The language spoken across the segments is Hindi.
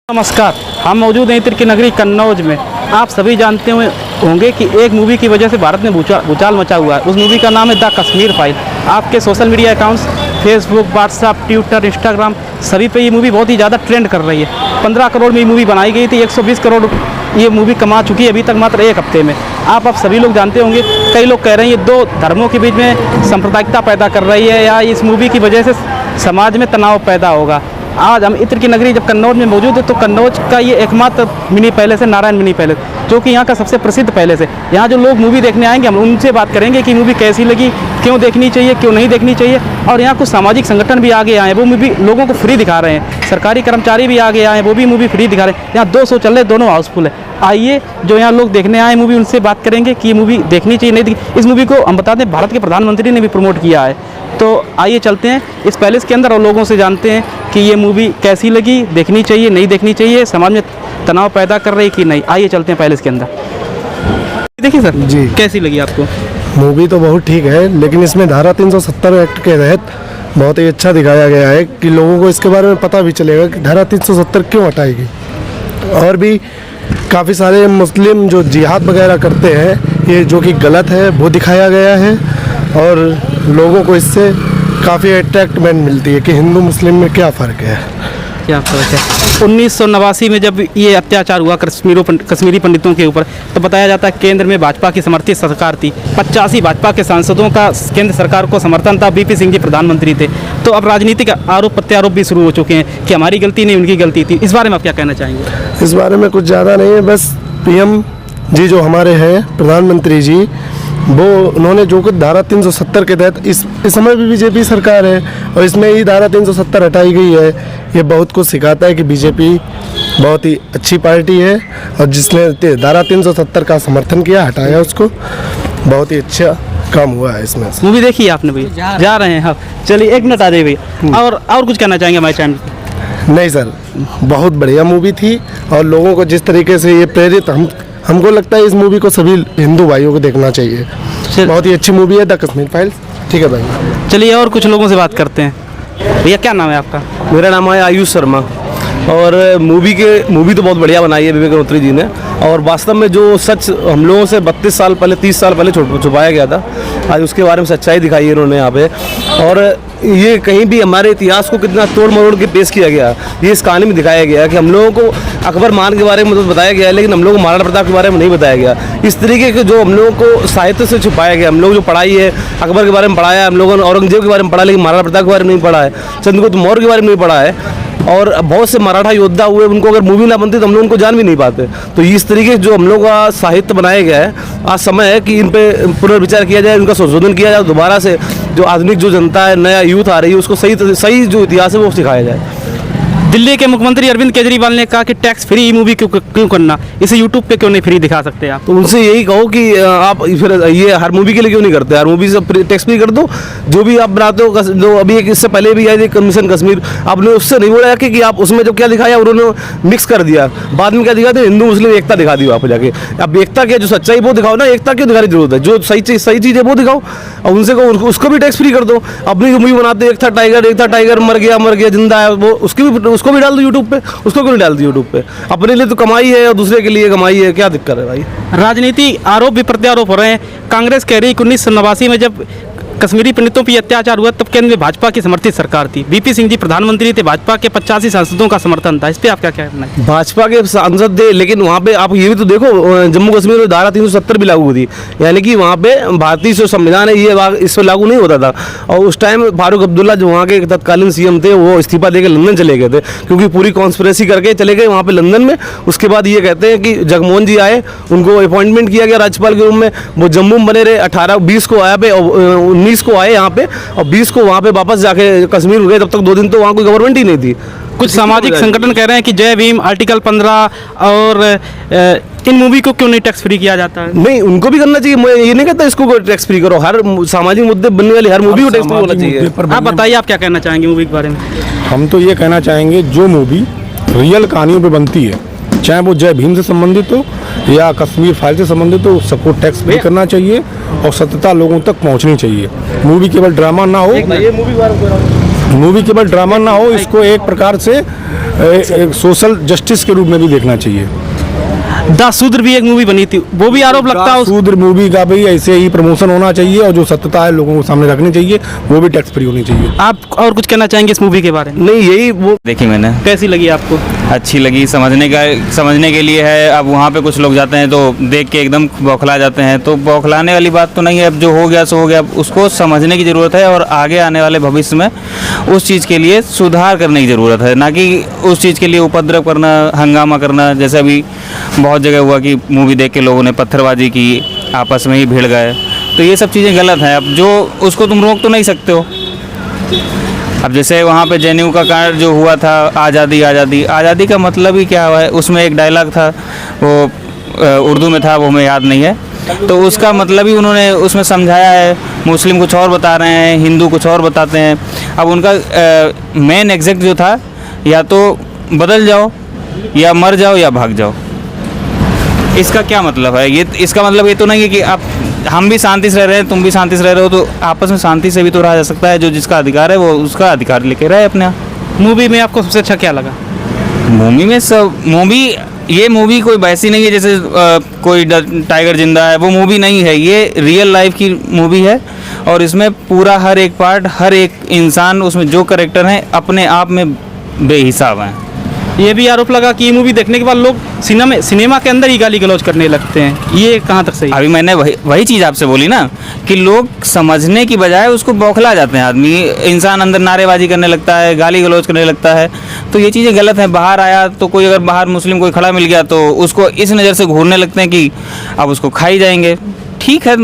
नमस्कार, हम मौजूद हैं इत्र की नगरी कन्नौज में। आप सभी जानते होंगे कि एक मूवी की वजह से भारत में भूचाल मचा हुआ है। उस मूवी का नाम है द कश्मीर फाइल। आपके social media accounts Facebook, WhatsApp, Twitter, Instagram सभी पे ये मूवी बहुत ही ज़्यादा ट्रेंड कर रही है। 15 करोड़ में ये मूवी बनाई गई थी, 120 करोड़ ये मूवी कमा चुकी है अभी तक मात्र एक हफ्ते में। आप सभी लोग जानते होंगे, कई लोग कह रहे हैं ये दो धर्मों के बीच में सांप्रदायिकता पैदा कर रही है या इस मूवी की वजह से समाज में तनाव पैदा होगा। आज हम इत्र की नगरी जब कन्नौज में मौजूद है तो कन्नौज का ये एकमात्र मिनी पैलेस है नारायण मिनी पैलेस, जो कि यहाँ का सबसे प्रसिद्ध पैलेस है। यहाँ जो लोग मूवी देखने आएंगे हम उनसे बात करेंगे कि मूवी कैसी लगी, क्यों देखनी चाहिए, क्यों नहीं देखनी चाहिए। और यहाँ कुछ सामाजिक संगठन भी आगे आए हैं, वो मूवी लोगों को फ्री दिखा रहे हैं। सरकारी कर्मचारी भी आगे आए हैं, वो भी मूवी फ्री दिखा रहे हैं। यहाँ 2 शो चल रहे, दोनों हाउसफुल है। आइए जो यहाँ लोग देखने आए मूवी उनसे बात करेंगे कि ये मूवी देखनी चाहिए नहीं। इस मूवी को हम बता दें भारत के प्रधानमंत्री ने भी प्रमोट किया है। तो आइए चलते हैं इस पैलेस के अंदर और लोगों से जानते हैं कि ये मूवी कैसी लगी, देखनी चाहिए नहीं देखनी चाहिए, समाज में तनाव पैदा कर रही कि नहीं। आइए चलते हैं पैलेस के अंदर। देखिए सर जी, कैसी लगी आपको? मूवी तो बहुत ठीक है, लेकिन इसमें धारा 370 एक्ट के तहत बहुत ही अच्छा दिखाया गया है कि लोगों को इसके बारे में पता भी चलेगा कि धारा 370 क्यों हटाएगी। और भी काफ़ी सारे मुस्लिम जो जिहाद वगैरह करते हैं, ये जो कि गलत है, वो दिखाया गया है। और लोगों को इससे काफ़ी अट्रैक्टमेंट मिलती है कि हिंदू मुस्लिम में क्या फ़र्क है। क्या फ़र्क है? 1989 में जब ये अत्याचार हुआ कश्मीरी पंडितों के ऊपर, तो बताया जाता है केंद्र में भाजपा की समर्थित सरकार थी। 85 भाजपा के सांसदों का केंद्र सरकार को समर्थन था। बीपी सिंह जी प्रधानमंत्री थे। तो अब राजनीतिक आरोप प्रत्यारोप भी शुरू हो चुके हैं कि हमारी गलती नहीं, उनकी गलती थी। इस बारे में आप क्या कहना चाहेंगे? इस बारे में कुछ ज़्यादा नहीं है, बस पीएम जी जो हमारे हैं प्रधानमंत्री जी, वो उन्होंने जो कुछ धारा 370 के तहत इस समय भी बीजेपी सरकार है और इसमें ही धारा 370 हटाई गई है। ये बहुत कुछ सिखाता है कि बीजेपी बहुत ही अच्छी पार्टी है और जिसने धारा 370 का समर्थन किया, हटाया उसको, बहुत ही अच्छा काम हुआ है इसमें। मूवी देखी आपने भैया? जा रहे हैं हाँ। चलिए एक मिनट आ जाइए भैया। और कुछ कहना चाहेंगे हमारे चैनल पर? नहीं सर, बहुत बढ़िया मूवी थी और लोगों को जिस तरीके से ये प्रेरित हमको लगता है इस मूवी को सभी हिंदू भाइयों को देखना चाहिए। बहुत ही अच्छी मूवी है द कश्मीर फाइल्स। ठीक है भाई, चलिए और कुछ लोगों से बात करते हैं। भैया क्या नाम है आपका? मेरा नाम है आयुष शर्मा। और मूवी तो बहुत बढ़िया बनाई है विवेक अग्रवाल जी ने। और वास्तव में जो सच हम लोगों से 32 साल पहले 30 साल पहले छुपाया गया था, आज उसके बारे में सच्चाई दिखाई है इन्होंने यहाँ पे। और ये कहीं भी हमारे इतिहास को कितना तोड़ मरोड़ के पेश किया गया, ये इस कहानी में दिखाया गया कि हम लोगों को अकबर मान के बारे में तो बताया गया है, लेकिन हम लोगों को महाराणा प्रताप के बारे में नहीं बताया गया। इस तरीके के जो हम लोगों को साहित्य से छुपाया गया, हम लोग जो पढ़ाई है अकबर के बारे में पढ़ाया है, हम लोगों ने औरंगजेब के बारे में पढ़ा, लेकिन महाराणा प्रताप के बारे में नहीं पढ़ा है, चंद्रगुप्त मौर्य के बारे में नहीं पढ़ा है। और बहुत से मराठा योद्धा हुए, उनको अगर मूवी ना बनती तो हम लोग उनको जान भी नहीं पाते। तो इस तरीके जो हम लोग का साहित्य बनाया गया है, आज समय है कि इन पे पुनर्विचार किया जाए, उनका संशोधन किया जाए, दोबारा से जो आधुनिक जो जनता है, नया यूथ आ रही है, उसको सही जो इतिहास है वो सिखाया जाए। दिल्ली के मुख्यमंत्री अरविंद केजरीवाल ने कहा कि टैक्स फ्री मूवी क्यों करना, इसे यूट्यूब पे क्यों नहीं फ्री दिखा सकते आप? तो उनसे यही कहो कि आप फिर ये हर मूवी के लिए क्यों नहीं करते, हर मूवी से टैक्स फ्री कर दो। जो भी आप बनाते हो, जो अभी एक इससे पहले भी आई थी कमीशन कश्मीर, आपने उससे नहीं बोला कि आप उसमें जो क्या दिखाया उन्होंने मिक्स कर दिया, बाद में क्या दिखाते हिंदू मुस्लिम एकता दिखा दी वहाँ पर जाके। अब एकता क्या, जो सच्चाई वो दिखाओ ना, एकता क्यों दिखाने की जरूरत है? जो सही चीज़ है वो दिखाओ और उनसे कहो उसको भी टैक्स फ्री कर दो। अपनी मूवी बनाते एक था टाइगर मर गया जिंदा है, वो उसको भी डाल दो यूट्यूब पे, उसको क्यों नहीं डालती यूट्यूब पे? अपने लिए तो कमाई है और दूसरे के लिए कमाई है, क्या दिक्कत है भाई? राजनीति आरोप भी प्रत्यारोप हो रहे हैं। कांग्रेस कह रही 1989 में जब कश्मीरी पंडितों पर अत्याचार हुआ तब केंद्र में भाजपा की समर्थित सरकार थी। बीपी सिंह जी प्रधानमंत्री थे, भाजपा के 85 सांसदों का समर्थन था। इस पर आप क्या कहना है? भाजपा के सांसद थे, लेकिन वहाँ पे आप ये भी तो देखो, जम्मू कश्मीर में धारा 370 भी लागू हुई थी, यानी कि वहाँ पे भारतीय जो संविधान है ये इस पर लागू नहीं होता था। और उस टाइम फारूक अब्दुल्ला जो वहाँ के तत्कालीन सीएम थे, वो इस्तीफा देकर लंदन चले गए थे, क्योंकि पूरी कॉन्स्पिरेसी करके चले गए वहाँ पे लंदन में। उसके बाद ये कहते हैं कि जगमोहन जी आए, उनको अपॉइंटमेंट किया गया राज्यपाल के रूप में, वो जम्मू में बने रहे। 18-20 को आया पे, 19 को आए यहाँ पे और 20 को वहाँ पे वापस जाके कश्मीर गए। तब तक 2 दिन तो वहाँ कोई गवर्नमेंट ही नहीं थी। कुछ सामाजिक संगठन कह रहे हैं कि जय भीम, आर्टिकल 15 और इन मूवी को क्यों नहीं टैक्स फ्री किया जाता है? नहीं, उनको भी करना चाहिए। मैं ये नहीं कहता इसको टैक्स फ्री करो, हर सामाजिक मुद्दे बनने वाली हर मूवी को टैक्स फ्री होना चाहिए। आप बताइए, आप क्या कहना चाहेंगे मूवी के बारे में? हम तो ये कहना चाहेंगे, जो मूवी रियल कहानियों पे बनती है, चाहे वो जय भीम से संबंधित हो या कश्मीर फाइल से संबंधित हो, सबको टैक्स फ्री करना चाहिए और सत्यता लोगों तक पहुंचनी चाहिए। मूवी केवल ड्रामा ना हो। ये मूवी मूवी केवल ड्रामा ना हो, इसको एक प्रकार से एक सोशल जस्टिस के रूप में भी देखना चाहिए। द शूद्र भी एक मूवी बनी थी, वो भी आरोप लगता है शूद्र मूवी का भी ऐसे ही प्रमोशन होना चाहिए और जो सत्यता है लोगों को सामने रखनी चाहिए, वो भी टैक्स फ्री होनी चाहिए। आप और कुछ कहना चाहेंगे इस मूवी के बारे में? नहीं, यही वो देखी मैंने, कैसी लगी आपको? अच्छी लगी। समझने के लिए है। अब वहाँ पे कुछ लोग जाते हैं तो देख के एकदम बौखला जाते हैं, तो बौखलाने वाली बात तो नहीं है। अब जो हो गया सो हो गया, उसको समझने की ज़रूरत है और आगे आने वाले भविष्य में उस चीज़ के लिए सुधार करने की ज़रूरत है, ना कि उस चीज़ के लिए उपद्रव करना, हंगामा करना। जैसे अभी बहुत जगह हुआ कि मूवी देख के लोगों ने पत्थरबाजी की, आपस में ही भिड़ गए, तो ये सब चीज़ें गलत हैं। अब जो उसको तुम रोक तो नहीं सकते हो। अब जैसे वहाँ पे जेएनयू का कांड जो हुआ था, आज़ादी आज़ादी आज़ादी का मतलब ही क्या हुआ है, उसमें एक डायलॉग था, वो उर्दू में था, वो हमें याद नहीं है, तो उसका मतलब ही उन्होंने उसमें समझाया है। मुस्लिम कुछ और बता रहे हैं, हिंदू कुछ और बताते हैं। अब उनका मेन एग्जैक्ट जो था, या तो बदल जाओ या मर जाओ या भाग जाओ। इसका क्या मतलब है? ये इसका मतलब ये तो नहीं है कि आप हम भी शांति से रह रहे हैं, तुम भी शांति से रह रहे हो, तो आपस में शांति से भी तो रहा जा सकता है। जो जिसका अधिकार है वो उसका अधिकार लेके रहे अपने यहाँ। मूवी में आपको सबसे अच्छा क्या लगा? मूवी में सब ये मूवी कोई वैसी नहीं है जैसे कोई टाइगर जिंदा है, वो मूवी नहीं है। ये रियल लाइफ की मूवी है और इसमें पूरा हर एक पार्ट, हर एक इंसान, उसमें जो कैरेक्टर हैं अपने आप में बेहिसाब हैं। ये भी आरोप लगा कि ये मूवी देखने के बाद लोग सिनेमा के अंदर ही गाली गलौज करने लगते हैं, ये कहाँ तक सही है? अभी मैंने वही चीज़ आपसे बोली ना कि लोग समझने की बजाय उसको बौखला जाते हैं। आदमी, इंसान अंदर नारेबाजी करने लगता है, गाली गलौज करने लगता है, तो ये चीज़ें गलत हैं। बाहर आया तो कोई अगर बाहर मुस्लिम कोई खड़ा मिल गया तो उसको इस नज़र से घूरने लगते हैं कि अब उसको खाई जाएंगे। ठीक है,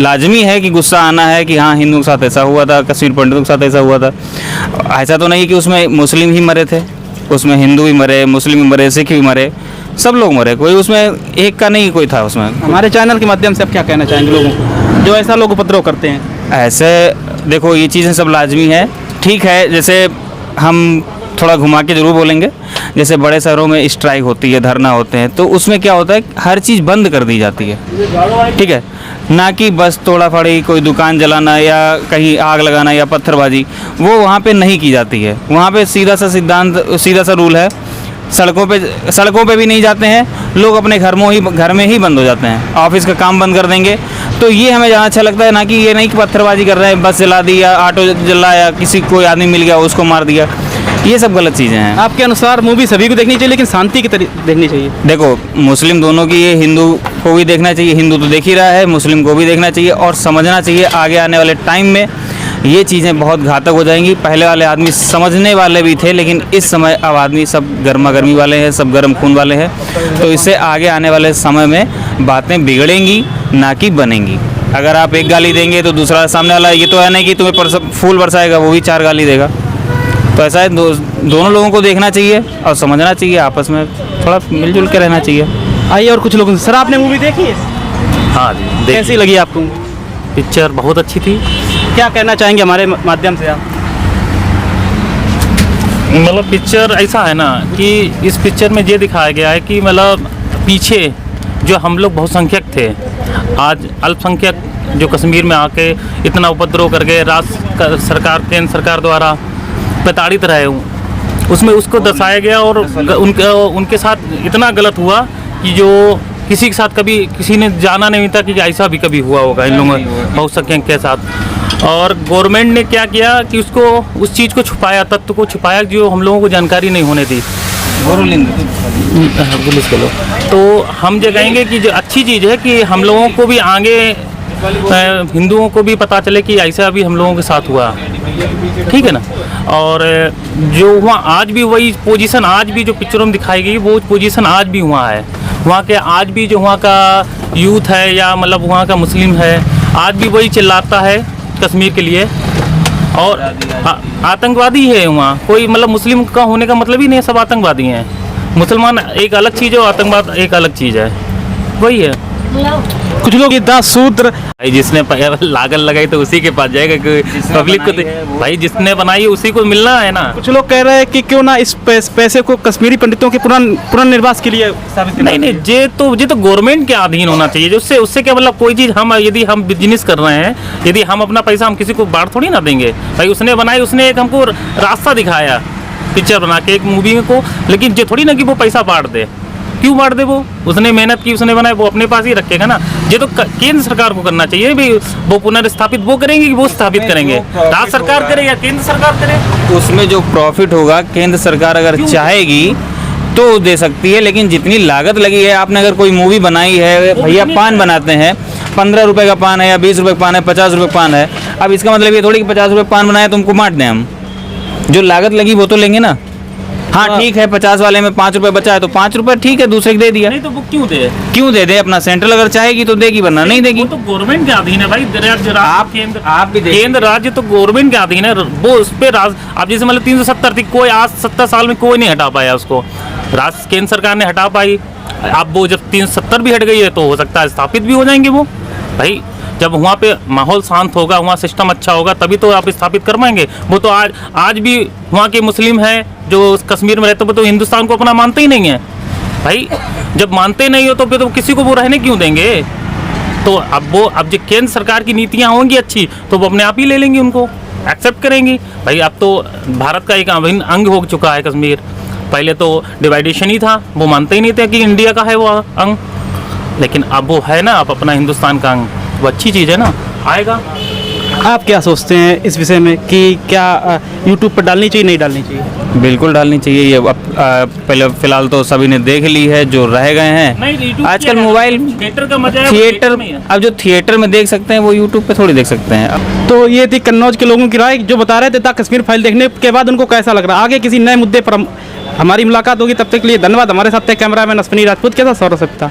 लाजमी है कि गुस्सा आना है कि हाँ, हिंदुओं के साथ ऐसा हुआ था, कश्मीर पंडितों के साथ ऐसा हुआ था। ऐसा तो नहीं कि उसमें मुस्लिम ही मरे थे, उसमें हिंदू भी मरे, मुस्लिम भी मरे, सिख भी मरे, सब लोग मरे, कोई उसमें एक का नहीं कोई था उसमें। हमारे चैनल के माध्यम से आप क्या कहना चाहेंगे लोगों को जो ऐसा लोग उपद्रव करते हैं? ऐसे देखो, ये चीज़ें सब लाजमी है। ठीक है, जैसे हम थोड़ा घुमा के ज़रूर बोलेंगे, जैसे बड़े शहरों में स्ट्राइक होती है, धरना होते हैं, तो उसमें क्या होता है, हर चीज़ बंद कर दी जाती है। ठीक है, ना कि बस तोड़ा फाड़ी, कोई दुकान जलाना या कहीं आग लगाना या पत्थरबाजी, वो वहाँ पे नहीं की जाती है। वहाँ पे सीधा सा सिद्धांत, सीधा सा रूल है। सड़कों पे भी नहीं जाते हैं लोग, अपने घर में ही बंद हो जाते हैं। ऑफिस का काम बंद कर देंगे, तो ये हमें ज़्यादा अच्छा लगता है, ना कि ये नहीं कि पत्थरबाजी कर रहे हैं, बस जला दी या ऑटो जला या किसी कोई आदमी मिल गया उसको मार दिया। ये सब गलत चीज़ें हैं। आपके अनुसार मूवी सभी को देखनी चाहिए, लेकिन शांति की तरह देखनी चाहिए? देखो, मुस्लिम दोनों की, ये हिंदू को भी देखना चाहिए, हिंदू तो देख ही रहा है, मुस्लिम को भी देखना चाहिए और समझना चाहिए। आगे आने वाले टाइम में ये चीज़ें बहुत घातक हो जाएंगी। पहले वाले आदमी समझने वाले भी थे, लेकिन इस समय अब आदमी सब गर्मा गर्मी वाले हैं, सब गर्म खून वाले हैं, तो इससे आगे आने वाले समय में बातें बिगड़ेंगी, ना कि बनेंगी। अगर आप एक गाली देंगे तो दूसरा सामने वाला, ये तो है नहीं कि तुम्हें फूल बरसाएगा, वो भी 4 गाली देगा। तो ऐसा है, दोनों लोगों को देखना चाहिए और समझना चाहिए, आपस में थोड़ा मिलजुल के रहना चाहिए। आइए और कुछ लोगों से। सर, आपने मूवी देखी है? हाँ जी, कैसी लगी आपको? पिक्चर बहुत अच्छी थी। क्या कहना चाहेंगे हमारे माध्यम से आप? मतलब पिक्चर ऐसा है ना कि इस पिक्चर में ये दिखाया गया है कि मतलब पीछे जो हम लोग बहुसंख्यक थे, आज अल्पसंख्यक जो कश्मीर में आके इतना उपद्रव करके केंद्र सरकार द्वारा प्रताड़ित रहे हूँ, उसमें उसको दर्शाया गया और उनके साथ इतना गलत हुआ कि जो किसी के साथ कभी किसी ने जाना नहीं था कि ऐसा भी कभी हुआ होगा इन लोगों बहुसंख्यक के साथ। और गवर्नमेंट ने क्या किया कि उसको उस चीज़ को छुपाया, तत्व को छुपाया जो हम लोगों को जानकारी नहीं होने दी। पुलिस के लोग, तो हम जो कहेंगे कि जो अच्छी चीज़ है कि हम लोगों को भी आगे, हिंदुओं को भी पता चले कि ऐसा भी हम लोगों के साथ हुआ। ठीक है ना। और जो वहाँ आज भी वही पोजीशन, आज भी जो पिक्चरों में दिखाई गई वो पोजीशन आज भी वहाँ है। वहाँ के आज भी जो वहाँ का यूथ है या मतलब वहाँ का मुस्लिम है, आज भी वही चिल्लाता है कश्मीर के लिए। और आतंकवादी है वहाँ, कोई मतलब मुस्लिम का होने का मतलब ही नहीं है, सब आतंकवादी हैं। मुसलमान एक अलग चीज़ है और आतंकवाद एक अलग चीज़ है, वही है। कुछ लोग ये 10 सूत्र भाई जिसने लागत लगाई तो उसी के पास जाएगा, पब्लिक को भाई जिसने बनाई उसी को मिलना है ना। कुछ लोग कह रहे हैं कि क्यों ना इस पैसे को कश्मीरी पंडितों के पुनर्निर्वास के लिए साबित नहीं नहीं, ये तो गवर्नमेंट के अधीन होना चाहिए। उससे क्या मतलब, कोई चीज़ हम यदि हम बिजनेस कर रहे हैं, यदि हम अपना पैसा हम किसी को बांट थोड़ी ना देंगे। भाई उसने बनाई, उसने एक हमको रास्ता दिखाया पिक्चर बना के एक मूवी को, लेकिन ये थोड़ी ना कि वो पैसा बांट दे। क्यों बांट दे? वो उसने मेहनत की, उसने बनाया, वो अपने पास ही रखेगा ना। ये तो केंद्र सरकार को करना चाहिए भाई। वो पुनर्स्थापित वो करेंगे कि वो स्थापित करेंगे? राज्य सरकार करे या केंद्र सरकार करे? उसमें जो प्रॉफिट होगा केंद्र सरकार अगर चाहेगी तो दे सकती है, लेकिन जितनी लागत लगी है, आपने अगर कोई मूवी बनाई है, भैया पान बनाते हैं, 15 रुपए का पान है या 20 रुपए का पान है, 50 रुपए का पान है, अब इसका मतलब ये थोड़ी कि 50 रुपए पान बनाया तुमको बांट दें हम। जो लागत लगी वो तो लेंगे ना। हाँ ठीक है, 50 वाले में 5 रुपए बचा है तो 5 रुपए ठीक है, दूसरे को दे दिया। नहीं तो वो क्यों दे? क्यों दे दे? अपना सेंट्रल अगर चाहेगी तो देगी, वरना नहीं देगी। वो तो गवर्नमेंट के अधीन है भाई। आप भी देखिए। केंद्र राज्य तो गवर्नमेंट के अधीन है। वो उस पर आप जैसे मतलब 370 थी, कोई आज 70 साल में कोई नहीं हटा पाया उसको। राज्य केंद्र सरकार ने हटा पाई। अब वो जब 370 भी हट गई है तो हो सकता है स्थापित भी हो जाएंगे वो। भाई जब वहाँ पे माहौल शांत होगा, वहाँ सिस्टम अच्छा होगा, तभी तो आप स्थापित कर पाएंगे। वो तो आज भी वहाँ के मुस्लिम हैं जो कश्मीर में रहते हैं, वो तो हिंदुस्तान को अपना मानते ही नहीं है। भाई जब मानते नहीं हो तो फिर तो किसी को वो रहने क्यों देंगे? तो अब जो केंद्र सरकार की नीतियाँ होंगी अच्छी तो वो अपने आप ही ले लेंगी, उनको एक्सेप्ट करेंगी। भाई अब तो भारत का एक अभिन्न अंग हो चुका है कश्मीर। पहले तो डिवाइडेशन ही था, वो मानते ही नहीं थे कि इंडिया का है वो अंग, लेकिन अब वो है ना, अब अपना हिंदुस्तान का अंग। वो अच्छी चीज़ है ना, आएगा। आप क्या सोचते हैं इस विषय में कि क्या यूट्यूब पर डालनी चाहिए, नहीं डालनी चाहिए? बिल्कुल डालनी चाहिए। ये पहले फिलहाल तो सभी ने देख ली है, जो रह गए हैं। आजकल मोबाइल थिएटर का मजा है, थिएटर, अब जो थिएटर में देख सकते हैं वो यूट्यूब पे थोड़ी देख सकते हैं। तो ये थी कन्नौज के लोगों की राय, जो बता रहे थे द कश्मीर फाइल देखने के बाद उनको कैसा लग रहा है। आगे किसी नए मुद्दे पर हमारी मुलाकात होगी, तब तक के लिए धन्यवाद। हमारे साथ थे कैमरामैन अश्विनी राजपूत के साथ सौरभ सप्ता।